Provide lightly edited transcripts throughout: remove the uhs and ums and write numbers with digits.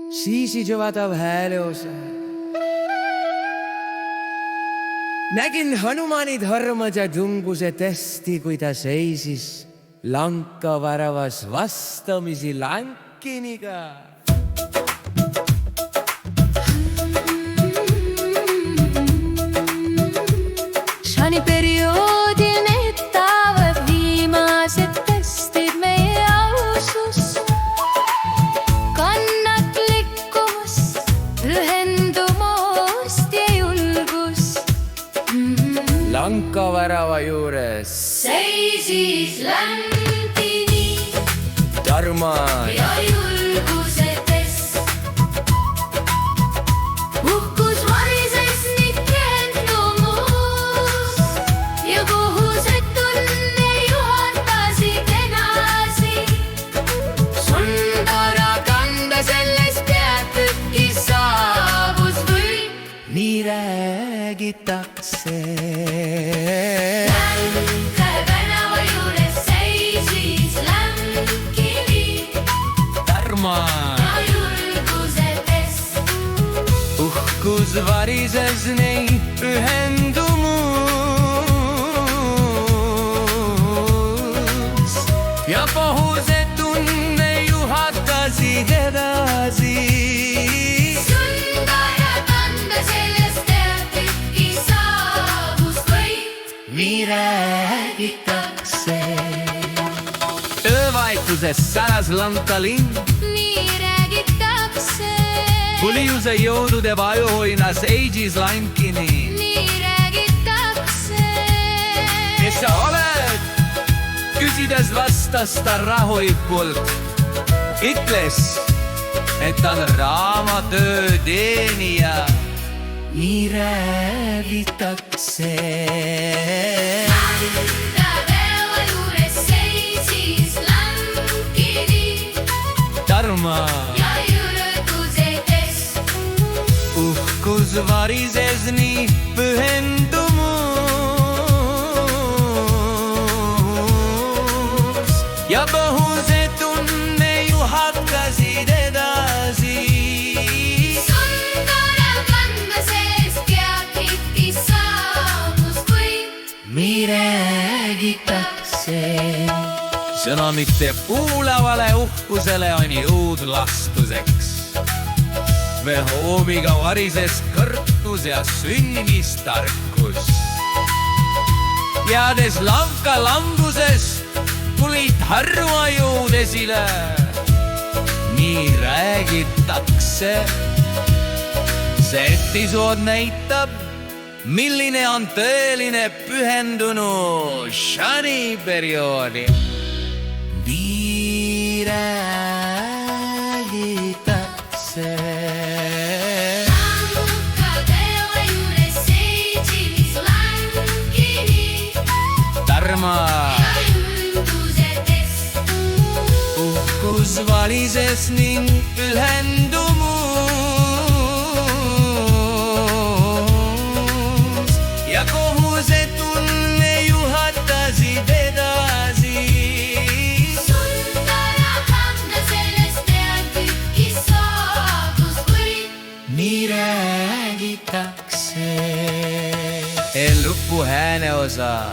siisijõvadav hääleosa. Nägin Hanumanid harmad ja tumbuse testi, kui ta seisis lankaväravas vastamisi lankiniga. Shani perioodil neetavad viimased testid meie ausus, kannatlikkus, pühendumust ja julgus. Lankavärava juures Seisis lämpini Tarma ja julguse test. Uhkus varises ning kendumus ja kohusetunne juhatasid edasi. Sundara kanda sellest peatükki saabus võit. nii räägitakse. Tänava juures seisis lämkini Tarma ja julguse test. uhkus varises nii pühendumus ja kohusetunne juhatasid edasi. Sundara kanda sellest peatükki saabus võit. nii räägitakse. öövaikuses säras lankalinn, Nii räägitakse. Kuliuse jõudude vajuhoinas seisis lankini. Nii räägitakse. Kes sa oled? Küsides vastas ta rahulikult. Ütles, et ta on raamatöö teenija. nii räägitakse. Tänava juures seisis lämkini Tarma ja julguse test. uhkus varises nii pühendumus ja kohusetunne juhatasid edasi. Sundara kanda sellest peatükki saabus võit. nii räägitakse. sõnamik teeb kuulavale uhkusele on jõud lastuseks. veel hoomiga varises kõrtus ja sünnimistarkus. teades lanka lambusest tulid harva jõud esile. nii räägitakse. see episood näitab, milline on tõeline pühendunus Shani perioodi. nii räägitakse. Tänava juures seisis lämkini Tarma ja julguse test. uhkus valises ning pühendumus ja kohusetunne juhatasid edasi. Sundara kanda sellest peatükki saabus võit. nii räägitakse. lõpu hääneosa.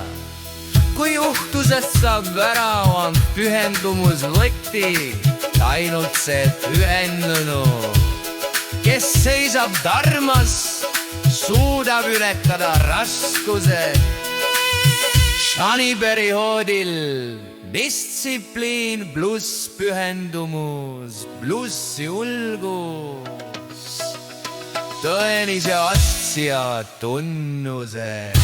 kui uhkusest saab värav, on pühendumus võti. ainult see pühendunu, kes seisab Tarmas, suudab ületada raskused. Shani perioodil distsipliin pluss pühendumus pluss julgus. tõelise asja tunnused.